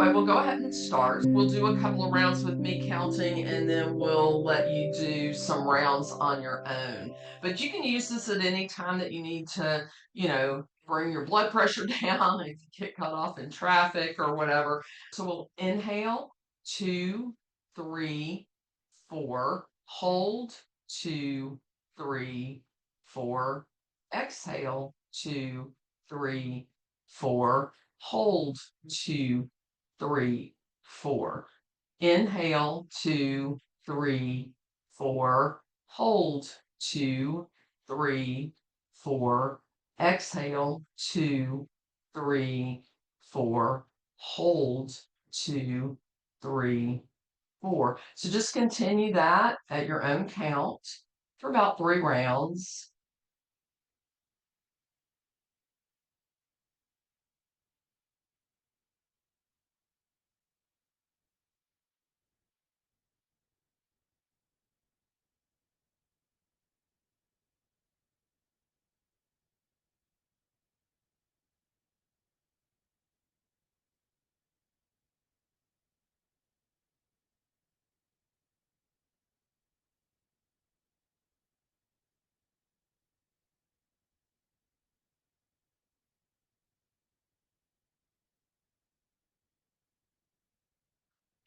Anyway, we'll go ahead and start. We'll do a couple of rounds with me counting, and then we'll let you do some rounds on your own. But you can use this at any time that you need to, bring your blood pressure down if you get cut off in traffic or whatever. So we'll inhale, 2, 3, 4, hold, 2, 3, 4, exhale, 2, 3, 4, hold, 2, 3, 4. Inhale, 2, 3, 4. Hold, 2, 3, 4. Exhale, 2, 3, 4. Hold, 2, 3, 4. So just continue that at your own count for about 3 rounds.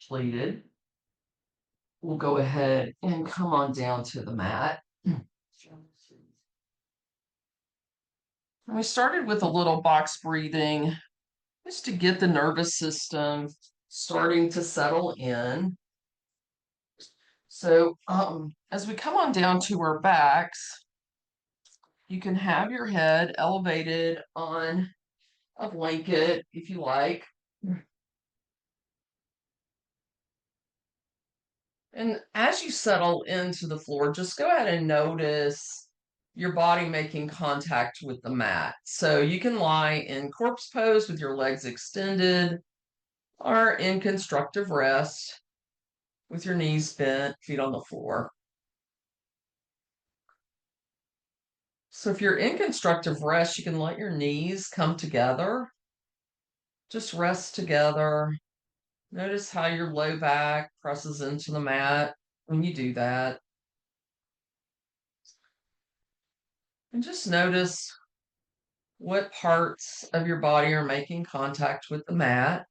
Completed. We'll go ahead and come on down to the mat. We started with a little box breathing just to get the nervous system starting to settle in. So as we come on down to our backs, you can have your head elevated on a blanket if you like. And as you settle into the floor, just go ahead and notice your body making contact with the mat. So you can lie in corpse pose with your legs extended or in constructive rest with your knees bent, feet on the floor. So if you're in constructive rest, you can let your knees come together. Just rest together. Notice how your low back presses into the mat when you do that. And just notice what parts of your body are making contact with the mat.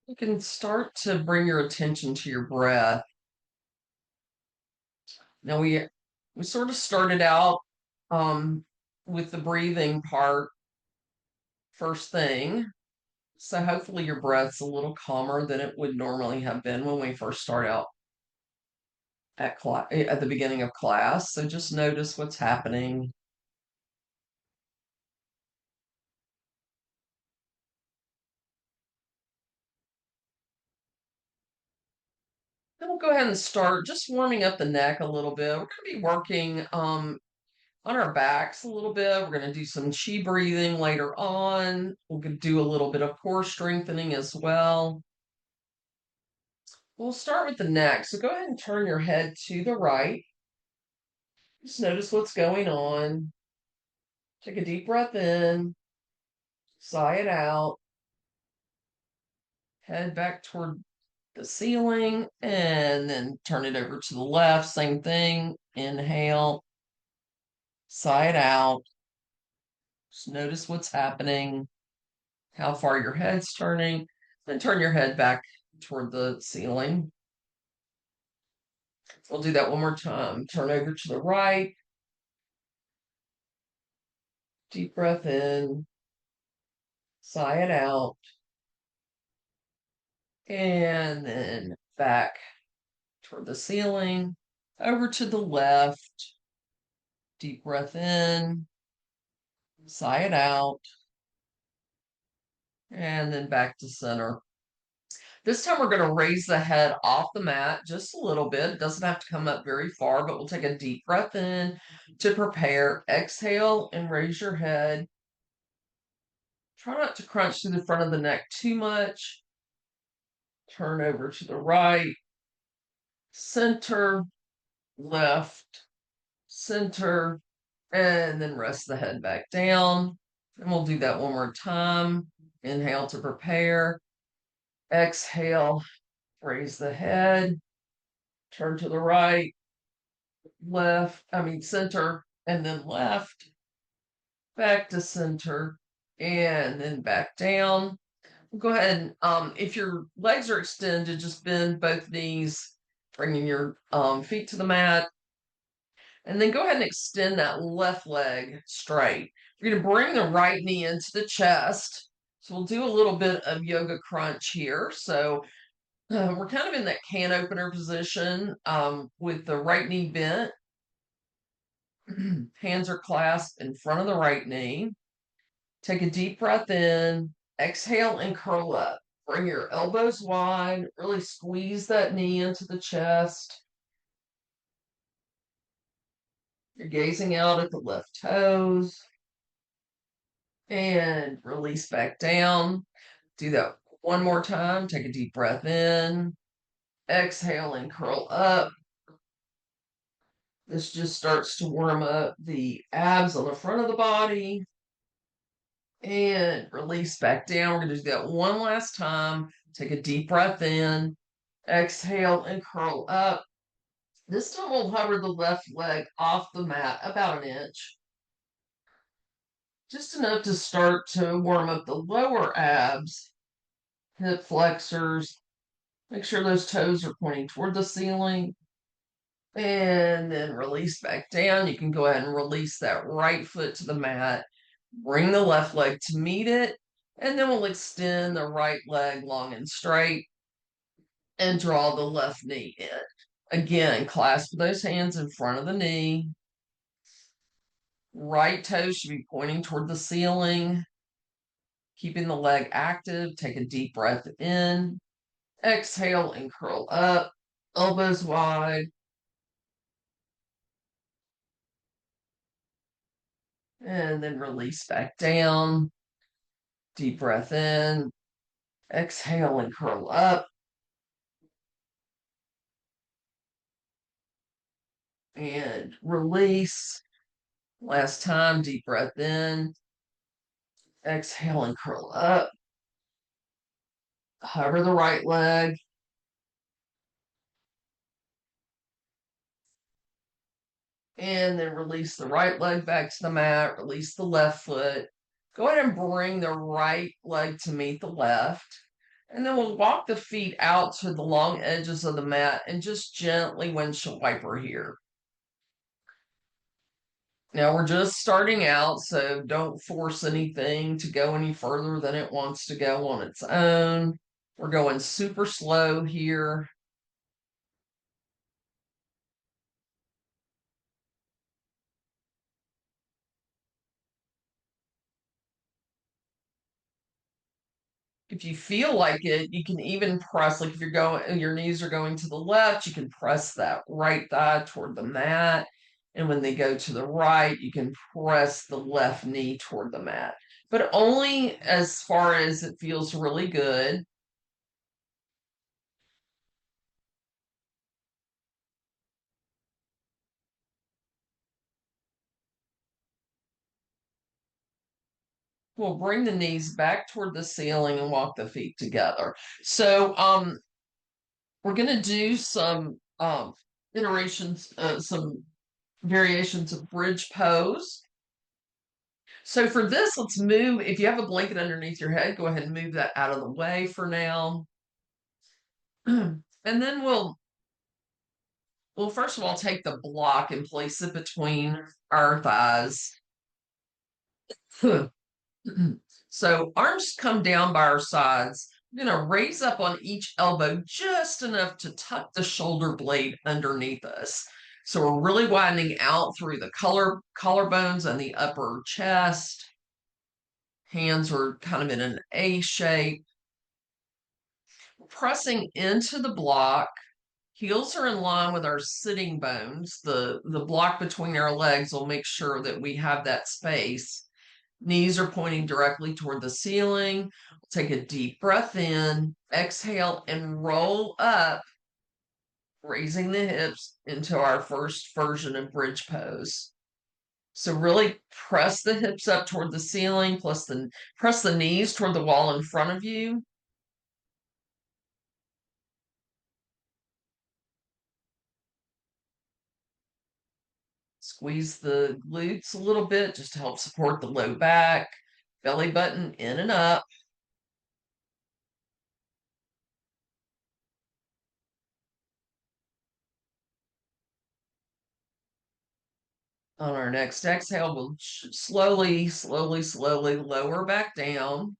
You can start to bring your attention to your breath. Now we sort of started out with the breathing part first thing. So hopefully your breath's a little calmer than it would normally have been when we first start out at the beginning of class. So just notice what's happening. Then we'll go ahead and start just warming up the neck a little bit. We're going to be working on our backs a little bit. We're going to do some chi breathing later on. We'll do a little bit of core strengthening as well. We'll start with the neck. So go ahead and turn your head to the right. Just notice what's going on. Take a deep breath in, sigh it out, head back toward the ceiling, and then turn it over to the left. Same thing. Inhale, sigh it out. Just notice what's happening, how far your head's turning. Then turn your head back toward the ceiling. We'll do that one more time. Turn over to the right. Deep breath in, sigh it out. And then back toward the ceiling, over to the left. Deep breath in, sigh it out, and then back to center. This time we're going to raise the head off the mat just a little bit. It doesn't have to come up very far, but we'll take a deep breath in to prepare. Exhale and raise your head. Try not to crunch through the front of the neck too much. Turn over to the right, center, left, center, and then rest the head back down. And we'll do that one more time. Inhale to prepare. Exhale, raise the head, turn to the right, center, and then left, back to center, and then back down. Go ahead and if your legs are extended, just bend both knees, bringing your feet to the mat. And then go ahead and extend that left leg straight. You're going to bring the right knee into the chest. So we'll do a little bit of yoga crunch here. So we're kind of in that can opener position with the right knee bent. Hands are clasped in front of the right knee. Take a deep breath in. Exhale and curl up. Bring your elbows wide. Really squeeze that knee into the chest. You're gazing out at the left toes. And release back down. Do that one more time. Take a deep breath in. Exhale and curl up. This just starts to warm up the abs on the front of the body. And release back down. We're going to do that one last time. Take a deep breath in. Exhale and curl up. This time we'll hover the left leg off the mat about an inch. Just enough to start to warm up the lower abs, hip flexors. Make sure those toes are pointing toward the ceiling. And then release back down. You can go ahead and release that right foot to the mat. Bring the left leg to meet it. And then we'll extend the right leg long and straight and draw the left knee in. Again, clasp those hands in front of the knee. Right toe should be pointing toward the ceiling. Keeping the leg active. Take a deep breath in. Exhale and curl up. Elbows wide. And then release back down. Deep breath in. Exhale and curl up. And release. Last time, deep breath in. Exhale and curl up. Hover the right leg. And then release the right leg back to the mat. Release the left foot. Go ahead and bring the right leg to meet the left. And then we'll walk the feet out to the long edges of the mat and just gently windshield wiper here. Now we're just starting out, so don't force anything to go any further than it wants to go on its own. We're going super slow here. If you feel like it, you can even press, like if you're going, your knees are going to the left, you can press that right thigh toward the mat. And when they go to the right, you can press the left knee toward the mat, but only as far as it feels really good. We'll bring the knees back toward the ceiling and walk the feet together. So we're going to do some iterations, some variations of bridge pose. So for this, let's move. If you have a blanket underneath your head, go ahead and move that out of the way for now. And then we'll first of all take the block and place it between our thighs. So arms come down by our sides. We're going to raise up on each elbow just enough to tuck the shoulder blade underneath us. So we're really widening out through the collarbones and the upper chest. Hands are kind of in an A shape. Pressing into the block. Heels are in line with our sitting bones. The block between our legs will make sure that we have that space. Knees are pointing directly toward the ceiling. Take a deep breath in, exhale, and roll up, raising the hips into our first version of bridge pose. So really press the hips up toward the ceiling, press the knees toward the wall in front of you. Squeeze the glutes a little bit just to help support the low back, belly button in and up. On our next exhale, we'll slowly, slowly, slowly lower back down.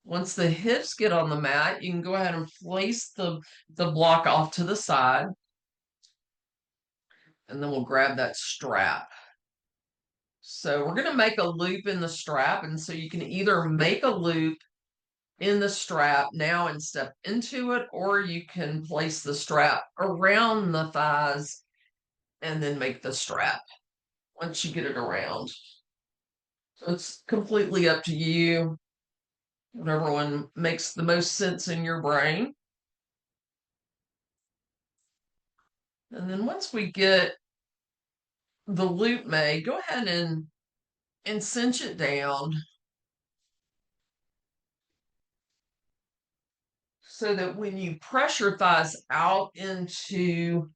Once the hips get on the mat, you can go ahead and place the block off to the side. And then we'll grab that strap. So we're going to make a loop in the strap. And so you can either make a loop in the strap now and step into it, or you can place the strap around the thighs and then make the strap once you get it around. So it's completely up to you, whatever one makes the most sense in your brain. And then once we get the loop made, go ahead and cinch it down so that when you press your thighs out into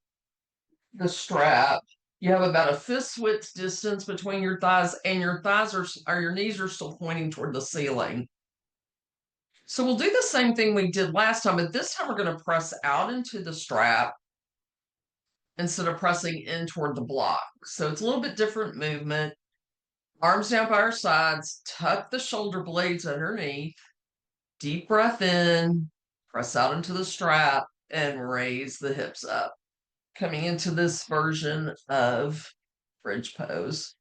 the strap, you have about a fist's width distance between your thighs, and your thighs are your knees are still pointing toward the ceiling. So we'll do the same thing we did last time, but this time we're going to press out into the strap instead of pressing in toward the block. So it's a little bit different movement. Arms down by our sides, tuck the shoulder blades underneath, deep breath in, press out into the strap, and raise the hips up. Coming into this version of bridge pose.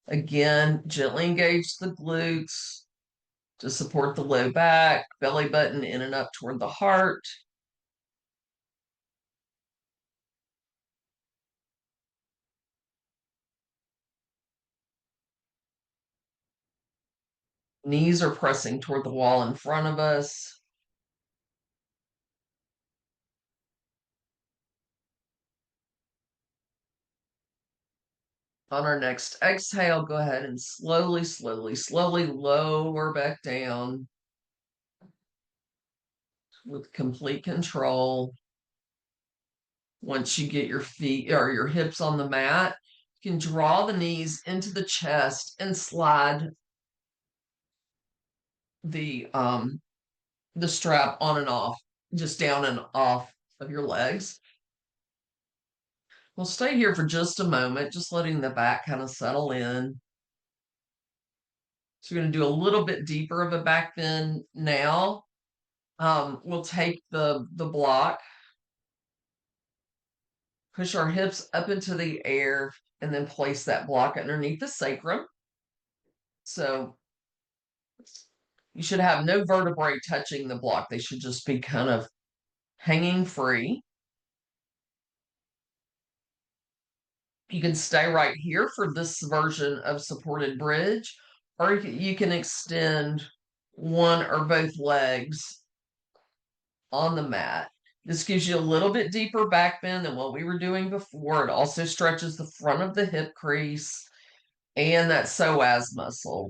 Again, gently engage the glutes to support the low back, belly button in and up toward the heart. Knees are pressing toward the wall in front of us. On our next exhale, go ahead and slowly, slowly, slowly lower back down with complete control. Once you get your feet or your hips on the mat, you can draw the knees into the chest and slide the strap on and off, just down and off of your legs. We'll stay here for just a moment, just letting the back kind of settle in. So we're going to do a little bit deeper of a back bend now. We'll take the block, push our hips up into the air, and then place that block underneath the sacrum. So you should have no vertebrae touching the block. They should just be kind of hanging free. You can stay right here for this version of supported bridge, or you can extend one or both legs on the mat. This gives you a little bit deeper back bend than what we were doing before. It also stretches the front of the hip crease and that psoas muscle.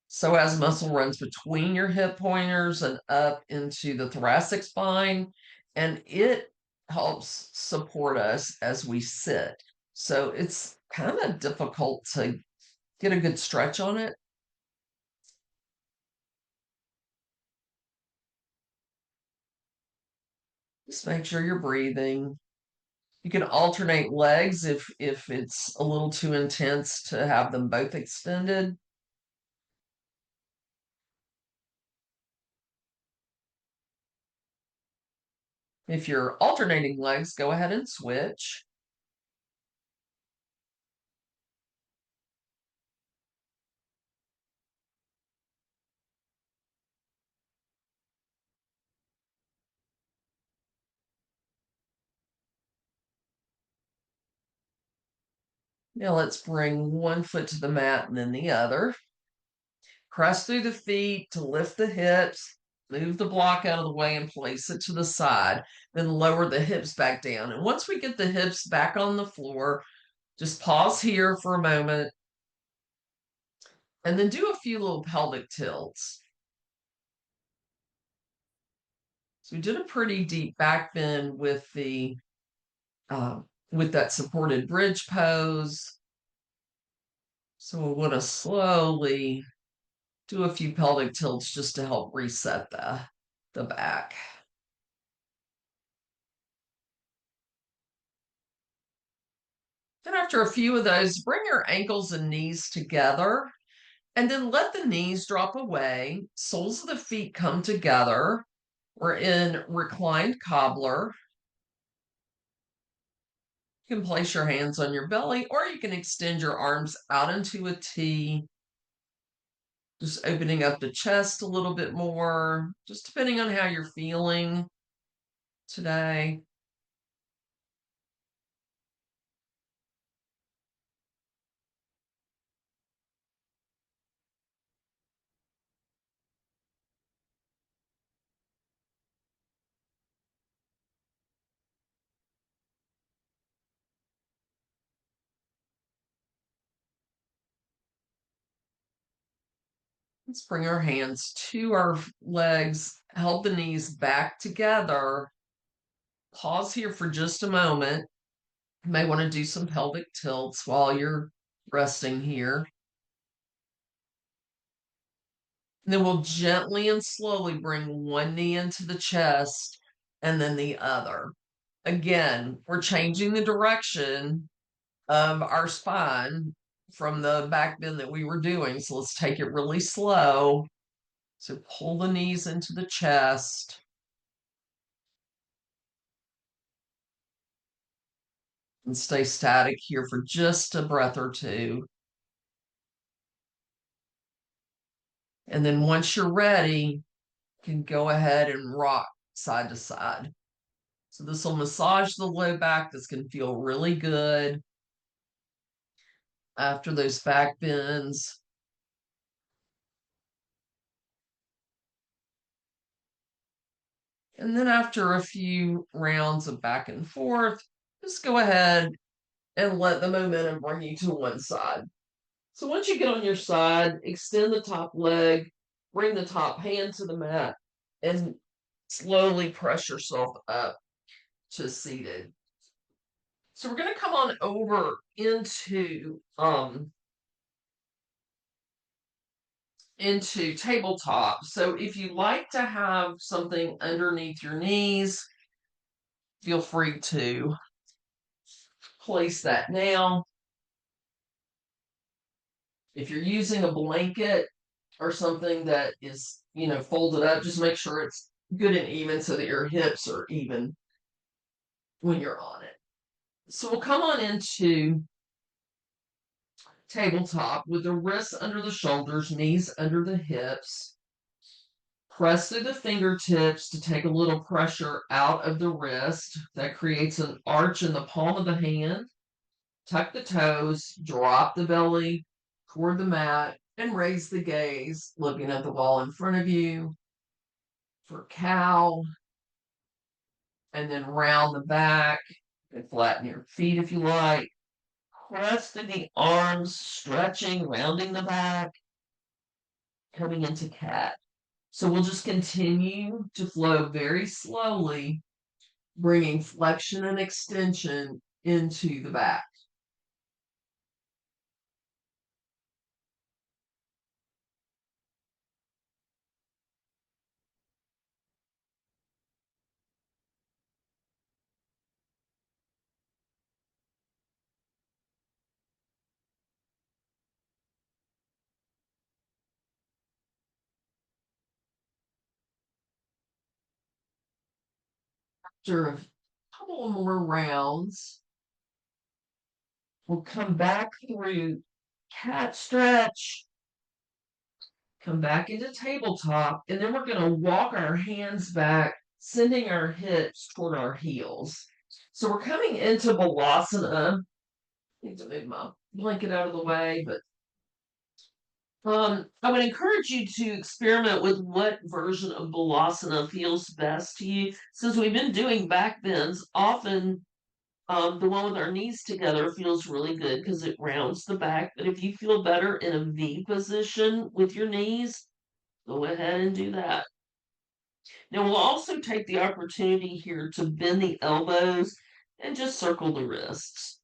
Psoas muscle runs between your hip pointers and up into the thoracic spine, and it helps support us as we sit. So it's kind of difficult to get a good stretch on it. Just make sure you're breathing. You can alternate legs if it's a little too intense to have them both extended. If you're alternating legs, go ahead and switch. Now let's bring one foot to the mat and then the other. Press through the feet to lift the hips. Move the block out of the way and place it to the side. Then lower the hips back down. And once we get the hips back on the floor, just pause here for a moment and then do a few little pelvic tilts. So we did a pretty deep back bend with that supported bridge pose. So we'll want to slowly do a few pelvic tilts just to help reset the back. Then after a few of those, bring your ankles and knees together and then let the knees drop away. Soles of the feet come together. We're in reclined cobbler. You can place your hands on your belly or you can extend your arms out into a T, just opening up the chest a little bit more, just depending on how you're feeling today. Let's bring our hands to our legs, held the knees back together. Pause here for just a moment. You may want to do some pelvic tilts while you're resting here. And then we'll gently and slowly bring one knee into the chest and then the other. Again, we're changing the direction of our spine from the back bend that we were doing. So let's take it really slow. So pull the knees into the chest. And stay static here for just a breath or two. And then once you're ready, you can go ahead and rock side to side. So this will massage the low back. This can feel really good after those back bends. And then after a few rounds of back and forth, just go ahead and let the momentum bring you to one side. So once you get on your side, extend the top leg, bring the top hand to the mat, and slowly press yourself up to seated. So we're going to come on over into tabletop. So if you like to have something underneath your knees, feel free to place that now. If you're using a blanket or something that is, folded up, just make sure it's good and even so that your hips are even when you're on it. So we'll come on into tabletop with the wrists under the shoulders, knees under the hips. Press through the fingertips to take a little pressure out of the wrist. That creates an arch in the palm of the hand. Tuck the toes, drop the belly toward the mat, and raise the gaze, looking at the wall in front of you for cow. And then round the back and flatten your feet if you like. Press through the arms, stretching, rounding the back, coming into cat. So we'll just continue to flow very slowly, bringing flexion and extension into the back. After a couple more rounds, we'll come back through cat stretch, come back into tabletop, and then we're going to walk our hands back, sending our hips toward our heels. So we're coming into Balasana, Need to move my blanket out of the way, but I would encourage you to experiment with what version of Balasana feels best to you. Since we've been doing back bends, often the one with our knees together feels really good because it rounds the back. But if you feel better in a V position with your knees, go ahead and do that. Now we'll also take the opportunity here to bend the elbows and just circle the wrists.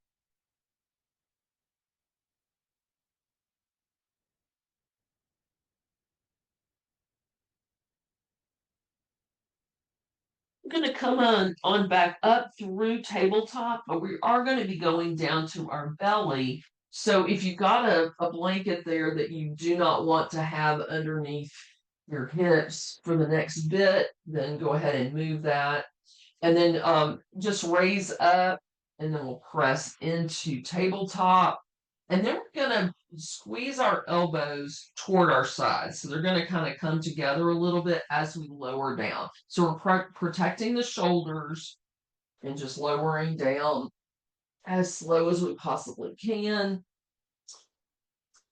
We're going to come on back up through tabletop, but we are going to be going down to our belly. So if you've got a blanket there that you do not want to have underneath your hips for the next bit, then go ahead and move that. And then just raise up, and then we'll press into tabletop. And then we're going to squeeze our elbows toward our sides. So they're going to kind of come together a little bit as we lower down. So we're protecting the shoulders and just lowering down as slow as we possibly can.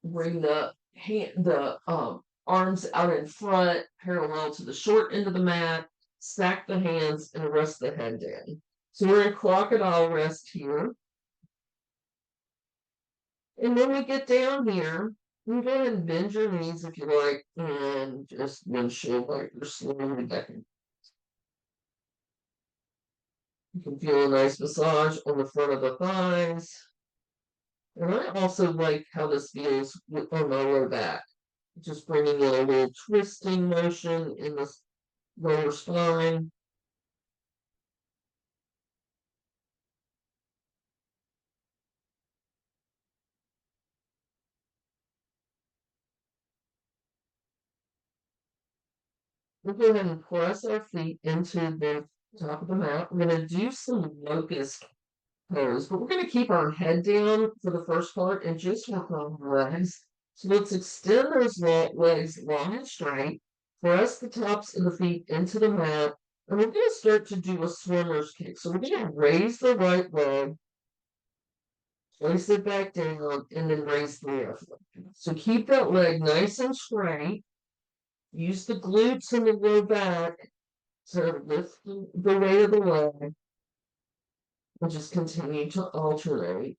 Bring the arms out in front, parallel to the short end of the mat. Stack the hands and rest the head down. So we're in crocodile rest here. And when we get down here, you can go ahead and bend your knees if you like, and just windshield like you're slowly back. You can feel a nice massage on the front of the thighs. And I also like how this feels on my lower back. Just bringing in a little twisting motion in the lower spine. We'll go ahead and press our feet into the top of the mat. We're going to do some locust pose, but we're going to keep our head down for the first part and just work on the legs. So let's extend those legs long and straight. Press the tops of the feet into the mat. And we're going to start to do a swimmer's kick. So we're going to raise the right leg, place it back down, and then raise the left leg. So keep that leg nice and straight. Use the glutes and the low back to lift the weight of the leg and just continue to alternate.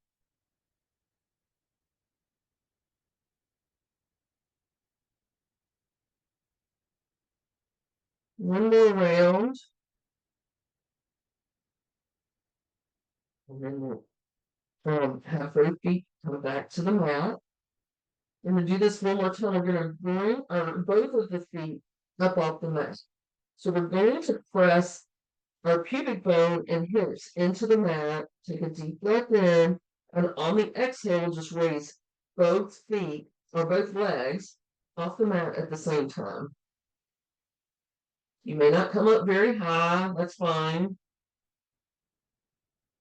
One more round. And then we'll have both feet come back to the mat. We're going to do this one more time. We're going to bring both of the feet up off the mat. So we're going to press our pubic bone and hips into the mat. Take a deep breath in. And on the exhale, just raise both feet or both legs off the mat at the same time. You may not come up very high. That's fine.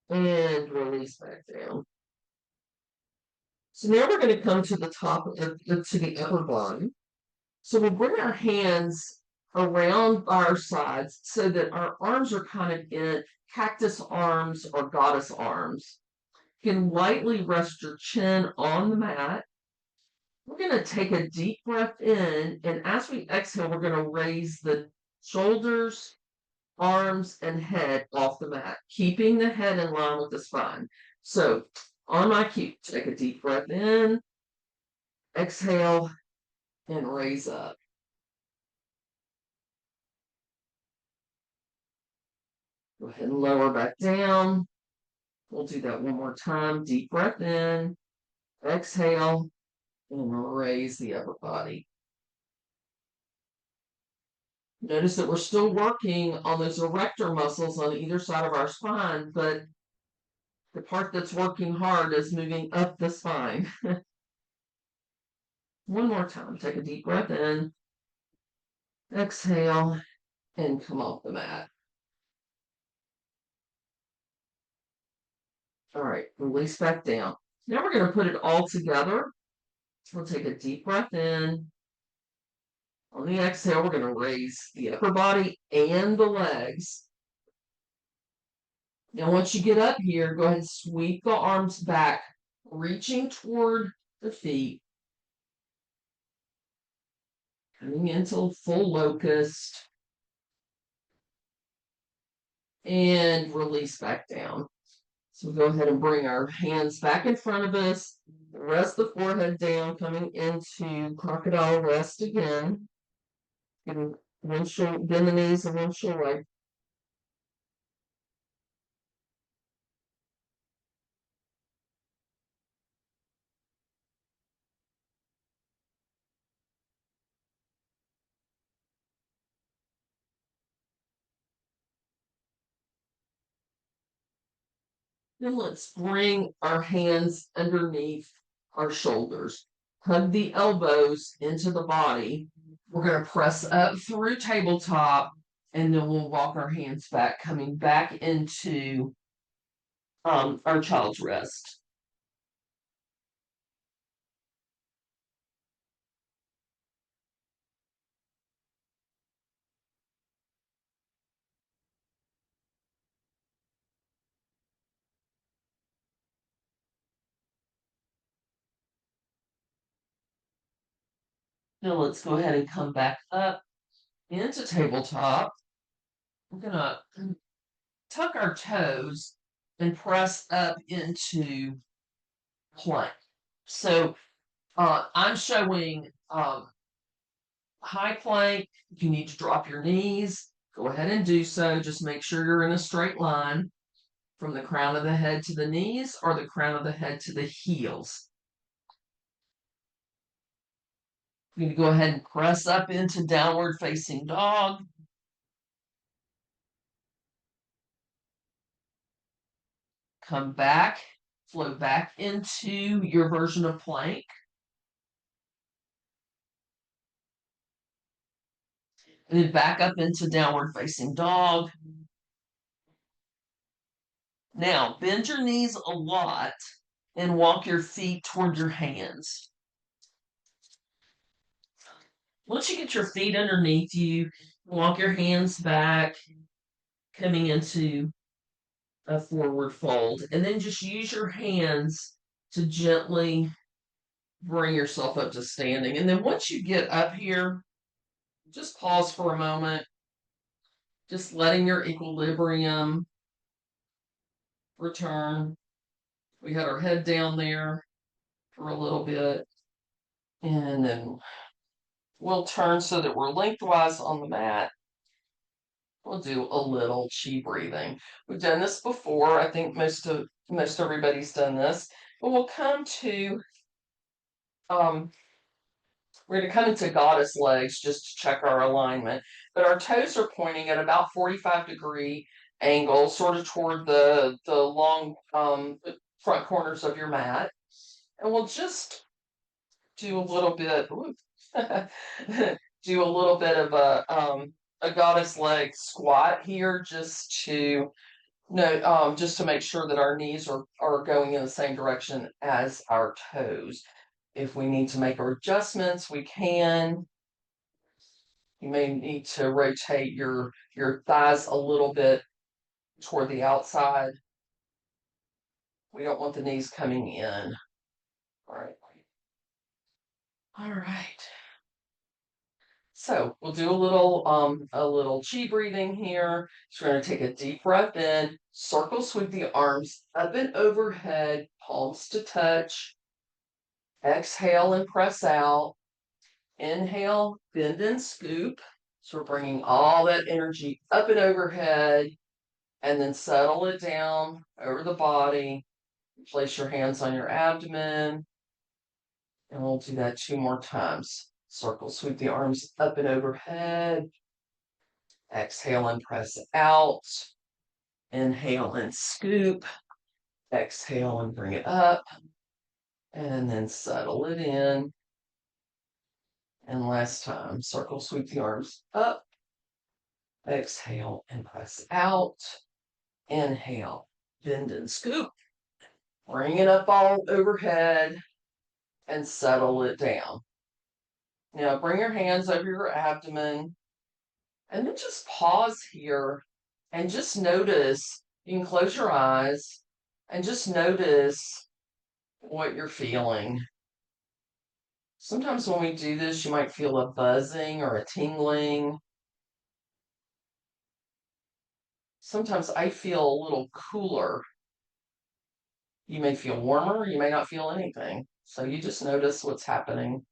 And release back down. So now we're going to come to the top of to the upper body. So we'll bring our hands around our sides so that our arms are kind of in cactus arms or goddess arms. You can lightly rest your chin on the mat. We're going to take a deep breath in, and as we exhale, we're going to raise the shoulders, arms, and head off the mat, keeping the head in line with the spine. So on my cue, take a deep breath in, exhale, and raise up. Go ahead and lower back down. We'll do that one more time. Deep breath in, exhale, and raise the upper body. Notice that we're still working on those erector muscles on either side of our spine, but the part that's working hard is moving up the spine. One more time. Take a deep breath in, exhale, and come off the mat. All right, release back down. Now we're going to put it all together. We'll take a deep breath in. On the exhale, we're going to raise the upper body and the legs. Now, once you get up here, go ahead and sweep the arms back reaching toward the feet, coming into full locust, and release back down. So go ahead and bring our hands back in front of us, rest the forehead down, coming into crocodile rest again. And one shoulder, bend the knees and one shoulder. Then let's bring our hands underneath our shoulders. Hug the elbows into the body. We're going to press up through tabletop, and then we'll walk our hands back, coming back into our child's rest. Now let's go ahead and come back up into tabletop. We're going to tuck our toes and press up into plank. So I'm showing high plank. If you need to drop your knees, go ahead and do so. Just make sure you're in a straight line from the crown of the head to the knees or the crown of the head to the heels. You're going to go ahead and press up into downward facing dog. Come back, flow back into your version of plank. And then back up into downward facing dog. Now, bend your knees a lot and walk your feet toward your hands. Once you get your feet underneath you, walk your hands back, coming into a forward fold. And then just use your hands to gently bring yourself up to standing. And then once you get up here, just pause for a moment, just letting your equilibrium return. We had our head down there for a little bit. And then we'll turn so that we're lengthwise on the mat. We'll do a little chi breathing. We've done this before. I think most everybody's done this. But we'll come to we're going to come into goddess legs just to check our alignment. But our toes are pointing at about 45-degree angle, sort of toward the long front corners of your mat. And we'll just do a little bit do a little bit of a goddess leg squat here just to just to make sure that our knees are going in the same direction as our toes. If we need to make adjustments, we can. You may need to rotate your thighs a little bit toward the outside. We don't want the knees coming in. All right. All right. So we'll do a little chi breathing here. So we're going to take a deep breath in, circle sweep the arms up and overhead, palms to touch. Exhale and press out. Inhale, bend and scoop. So we're bringing all that energy up and overhead, and then settle it down over the body. Place your hands on your abdomen, and we'll do that 2 more times. Circle, sweep the arms up and overhead. Exhale and press out. Inhale and scoop. Exhale and bring it up. And then settle it in. And last time, circle, sweep the arms up. Exhale and press out. Inhale, bend and scoop. Bring it up all overhead and settle it down. Now bring your hands over your abdomen and then just pause here and just notice. You can close your eyes and just notice what you're feeling. Sometimes when we do this, you might feel a buzzing or a tingling. Sometimes I feel a little cooler. You may feel warmer, you may not feel anything. So you just notice what's happening.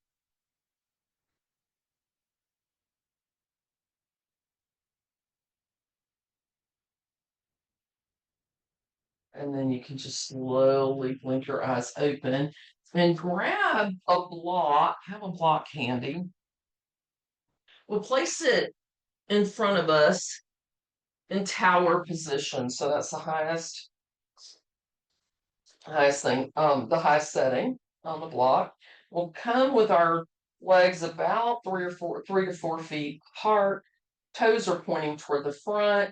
And then you can just slowly blink your eyes open and grab a block, have a block handy. We'll place it in front of us in tower position. So that's the highest thing, the highest setting on the block. We'll come with our legs about 3 to 4 feet apart. Toes are pointing toward the front.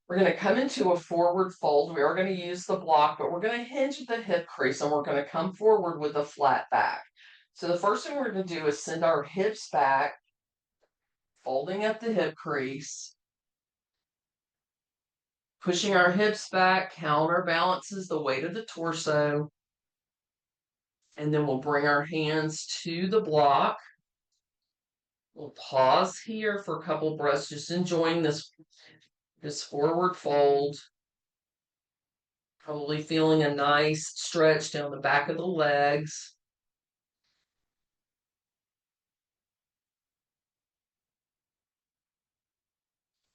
We're going to come into a forward fold. We are going to use the block, but we're going to hinge at the hip crease and we're going to come forward with a flat back. So the first thing we're going to do is send our hips back, folding at the hip crease. Pushing our hips back counterbalances the weight of the torso. And then we'll bring our hands to the block. We'll pause here for a couple breaths, just enjoying this forward fold. Probably feeling a nice stretch down the back of the legs.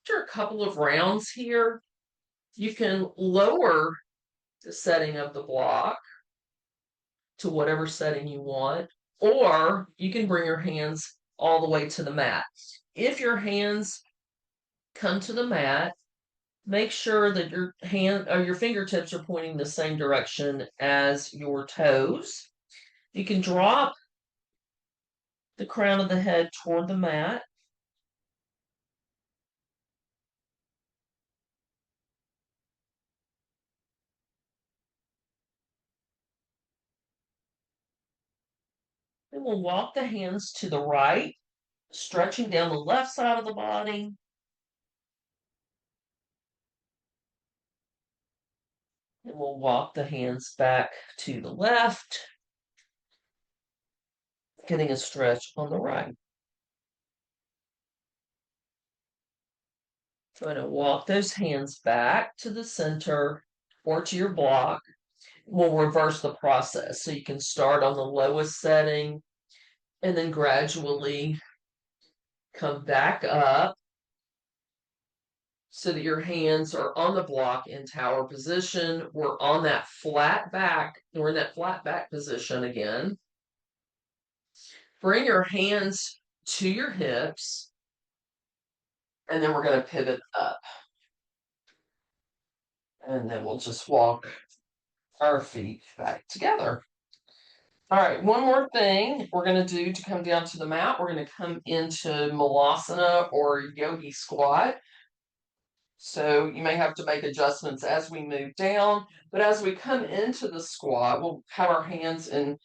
After a couple of rounds here, you can lower the setting of the block to whatever setting you want, or you can bring your hands all the way to the mat. If your hands come to the mat, make sure that your hand or your fingertips are pointing the same direction as your toes. You can drop the crown of the head toward the mat. Then we'll walk the hands to the right, stretching down the left side of the body. And we'll walk the hands back to the left, getting a stretch on the right. Going to walk those hands back to the center or to your block. We'll reverse the process. So you can start on the lowest setting and then gradually come back up so that your hands are on the block in tower position. We're on that flat back. We're in that flat back position again. Bring your hands to your hips, and then we're going to pivot up. And then we'll just walk our feet back together. All right, one more thing we're going to do to come down to the mat. We're going to come into Malasana or yogi squat. So you may have to make adjustments as we move down, but as we come into the squat, we'll have our hands in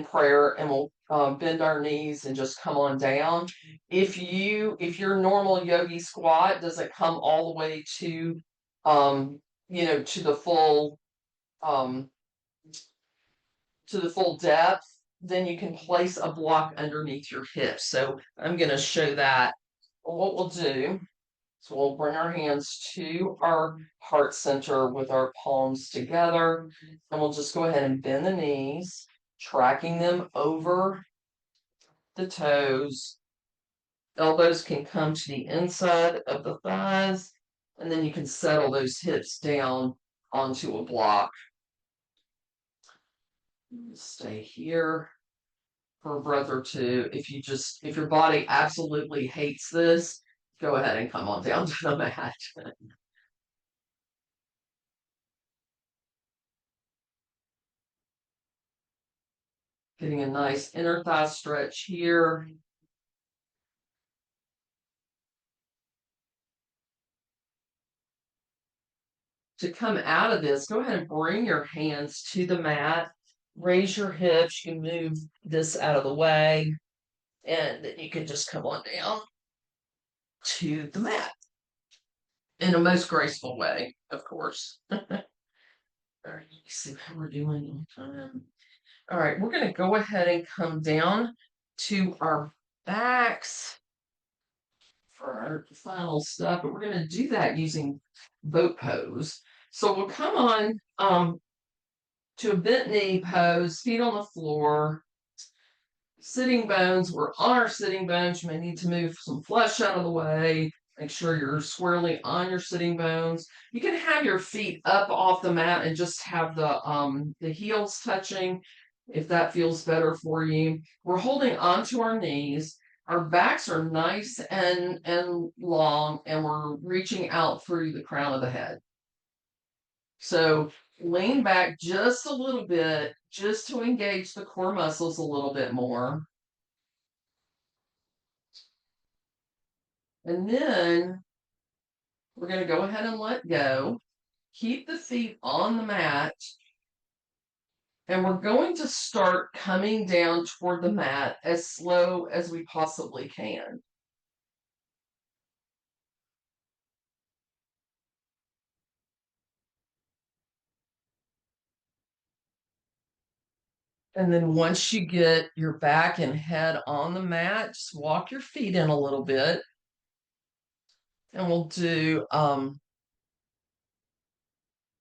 prayer and we'll bend our knees and just come on down. If your normal yogi squat doesn't come all the way to to um, the full depth, then you can place a block underneath your hips. So I'm going to show that. What we'll do. So we'll bring our hands to our heart center with our palms together, and we'll just go ahead and bend the knees, tracking them over the toes. Elbows can come to the inside of the thighs, and then you can settle those hips down onto a block. Stay here for a breath or two. If your body absolutely hates this, go ahead and come on down to the mat. Getting a nice inner thigh stretch here. To come out of this, go ahead and bring your hands to the mat. Raise your hips. You can move this out of the way. And then you can just come on down to the mat in a most graceful way, of course. All right, see how we're doing on time. All right, we're going to go ahead and come down to our backs for our final step, and we're going to do that using boat pose. So we'll come on to a bent knee pose, feet on the floor, sitting bones. We're on our sitting bones. You may need to move some flesh out of the way. Make sure you're squarely on your sitting bones. You can have your feet up off the mat and just have the heels touching if that feels better for you. We're holding onto our knees. Our backs are nice and long, and we're reaching out through the crown of the head. So lean back just a little bit, just to engage the core muscles a little bit more. And then we're going to go ahead and let go. Keep the feet on the mat. And we're going to start coming down toward the mat as slow as we possibly can. And then once you get your back and head on the mat, just walk your feet in a little bit. And we'll do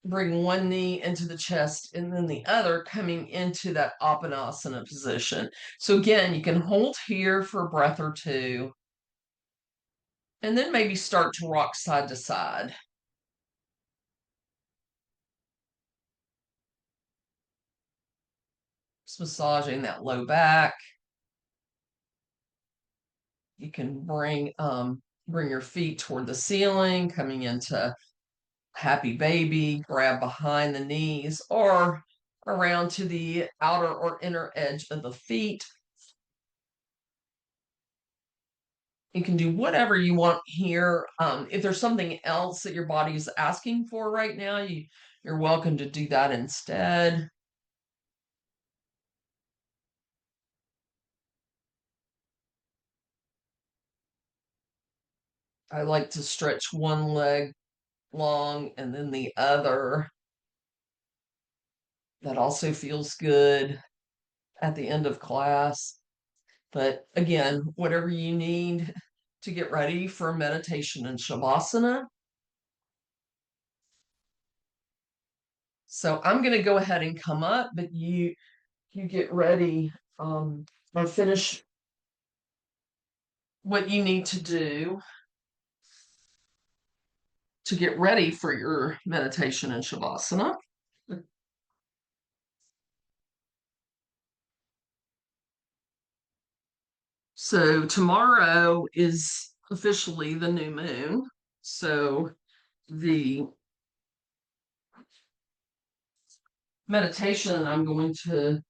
bring one knee into the chest and then the other coming into that Apanasana position. So again, you can hold here for a breath or two, and then maybe start to rock side to side. Just massaging that low back. You can bring your feet toward the ceiling, coming into happy baby, grab behind the knees or around to the outer or inner edge of the feet. You can do whatever you want here. If there's something else that your body is asking for right now, you're welcome to do that instead. I like to stretch one leg long and then the other. That also feels good at the end of class. But again, whatever you need to get ready for meditation and Shavasana. So I'm going to go ahead and come up, but you get ready or finish what you need to do to get ready for your meditation and Shavasana. So tomorrow is officially the new moon. So the meditation I'm going to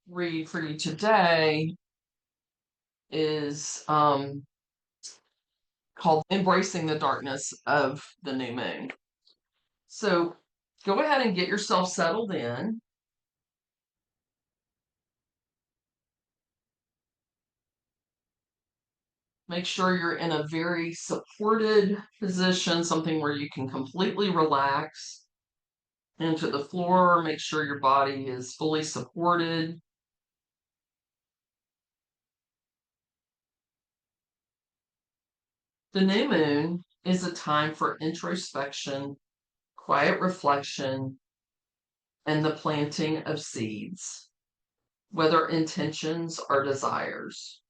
read for you today is called Embracing the Darkness of the New Moon. So go ahead and get yourself settled in. Make sure you're in a very supported position, something where you can completely relax into the floor. Make sure your body is fully supported. The new moon is a time for introspection, quiet reflection, and the planting of seeds, whether intentions or desires.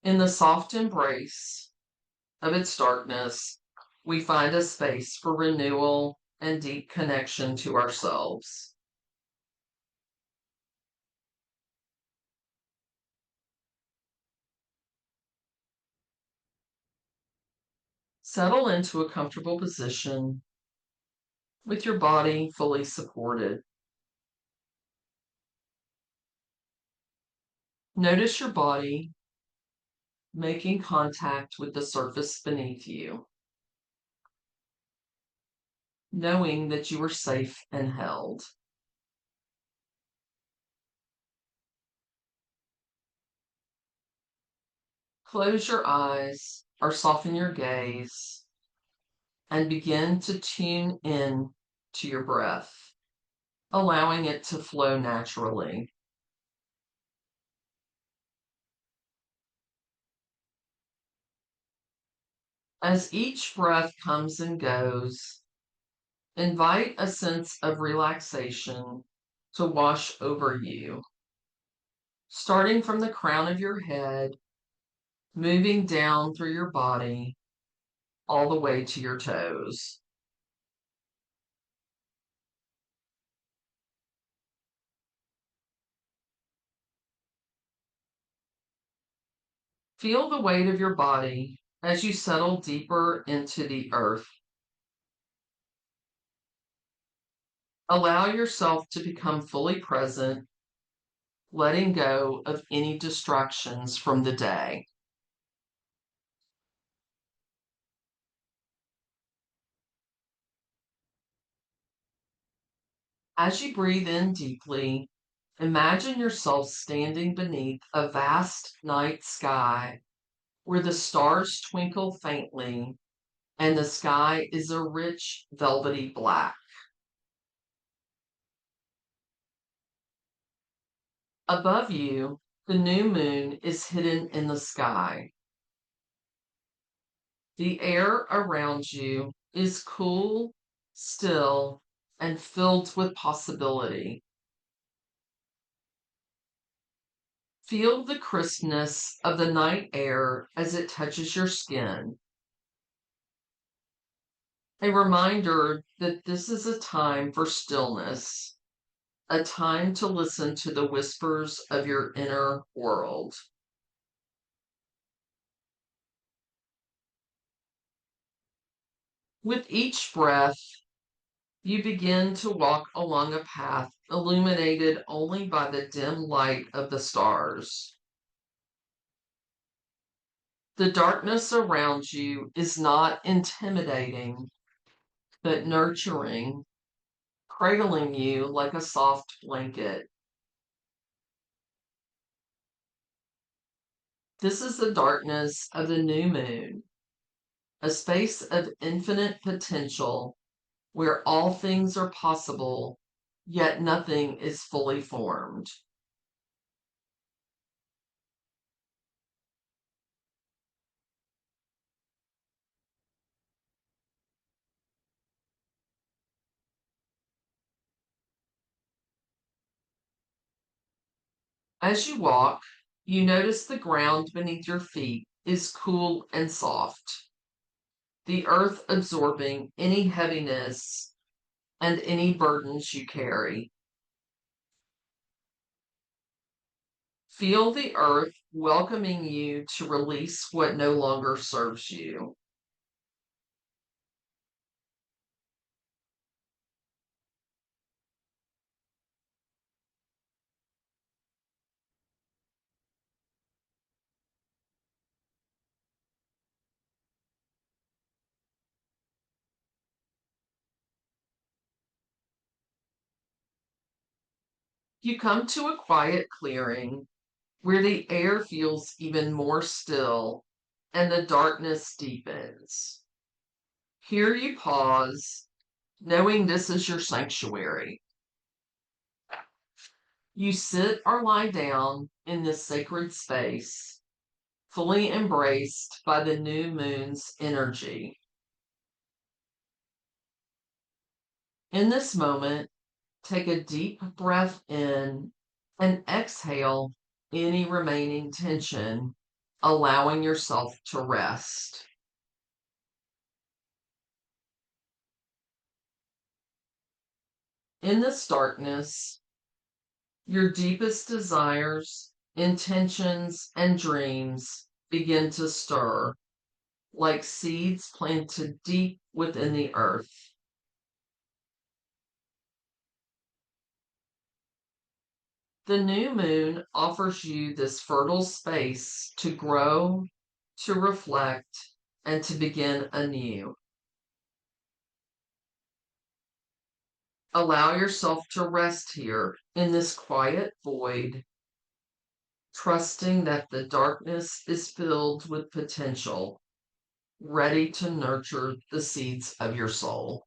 In the soft embrace of its darkness, we find a space for renewal and deep connection to ourselves. Settle into a comfortable position with your body fully supported. Notice your body making contact with the surface beneath you, knowing that you are safe and held. Close your eyes or soften your gaze and begin to tune in to your breath. allowing it to flow naturally. As each breath comes and goes, invite a sense of relaxation to wash over you, starting from the crown of your head, moving down through your body, all the way to your toes. Feel the weight of your body as you settle deeper into the earth. Allow yourself to become fully present, letting go of any distractions from the day. As you breathe in deeply, imagine yourself standing beneath a vast night sky where the stars twinkle faintly and the sky is a rich, velvety black. Above you, the new moon is hidden in the sky. The air around you is cool, still, and filled with possibility. Feel the crispness of the night air as it touches your skin. A reminder that this is a time for stillness, a time to listen to the whispers of your inner world. With each breath, you begin to walk along a path illuminated only by the dim light of the stars. The darkness around you is not intimidating, but nurturing, cradling you like a soft blanket. This is the darkness of the new moon, a space of infinite potential where all things are possible, yet nothing is fully formed. As you walk, you notice the ground beneath your feet is cool and soft, the earth absorbing any heaviness and any burdens you carry. Feel the earth welcoming you to release what no longer serves you. You come to a quiet clearing where the air feels even more still and the darkness deepens. Here you pause, knowing this is your sanctuary. You sit or lie down in this sacred space, fully embraced by the new moon's energy. In this moment, take a deep breath in and exhale any remaining tension, allowing yourself to rest. In this darkness, your deepest desires, intentions, and dreams begin to stir like seeds planted deep within the earth. The new moon offers you this fertile space to grow, to reflect, and to begin anew. Allow yourself to rest here in this quiet void, trusting that the darkness is filled with potential, ready to nurture the seeds of your soul.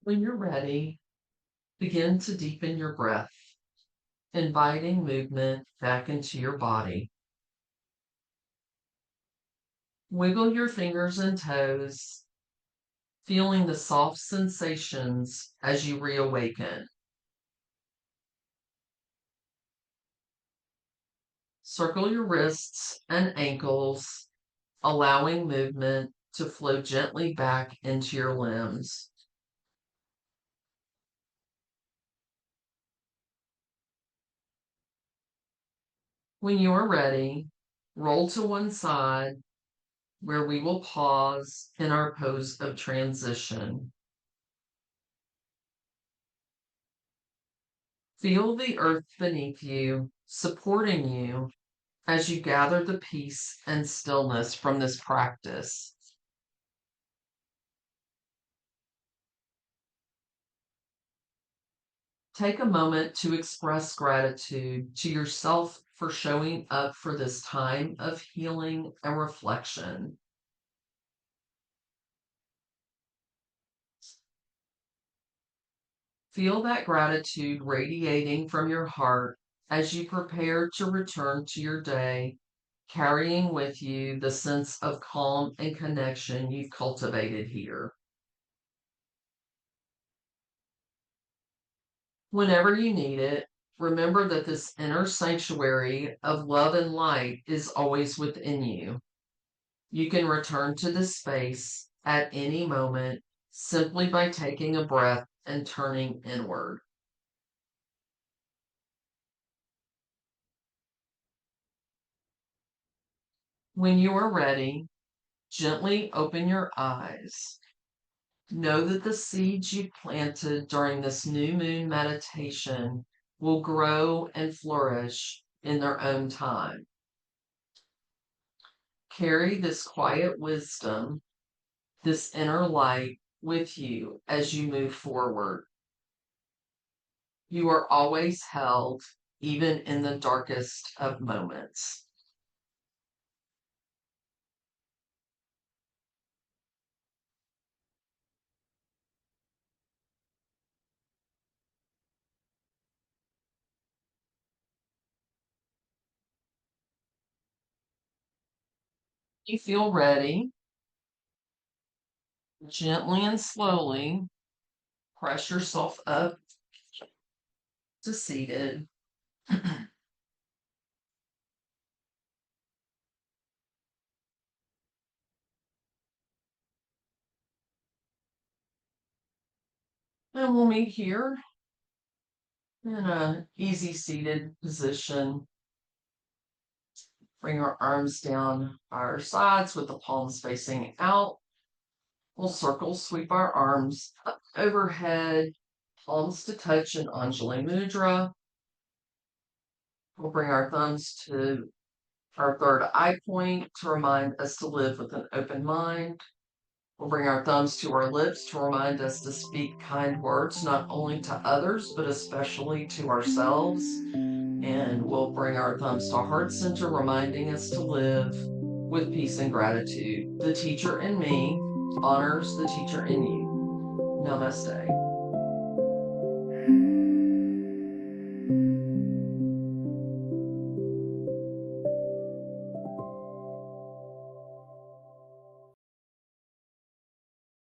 When you're ready, begin to deepen your breath, inviting movement back into your body. Wiggle your fingers and toes, feeling the soft sensations as you reawaken. Circle your wrists and ankles, allowing movement to flow gently back into your limbs. When you are ready, roll to one side where we will pause in our pose of transition. Feel the earth beneath you, supporting you as you gather the peace and stillness from this practice. Take a moment to express gratitude to yourself for showing up for this time of healing and reflection. Feel that gratitude radiating from your heart as you prepare to return to your day, carrying with you the sense of calm and connection you've cultivated here. Whenever you need it, remember that this inner sanctuary of love and light is always within you. You can return to this space at any moment simply by taking a breath and turning inward. When you are ready, gently open your eyes. Know that the seeds you planted during this new moon meditation will grow and flourish in their own time. Carry this quiet wisdom, this inner light with you as you move forward. You are always held, even in the darkest of moments. You feel ready, gently and slowly press yourself up to seated. And we'll meet here in an easy seated position. Bring our arms down our sides with the palms facing out. We'll circle, sweep our arms up overhead, palms to touch in Anjali Mudra. We'll bring our thumbs to our third eye point to remind us to live with an open mind. We'll bring our thumbs to our lips to remind us to speak kind words, not only to others, but especially to ourselves. And we'll bring our thumbs to heart center, reminding us to live with peace and gratitude. The teacher in me honors the teacher in you. Namaste.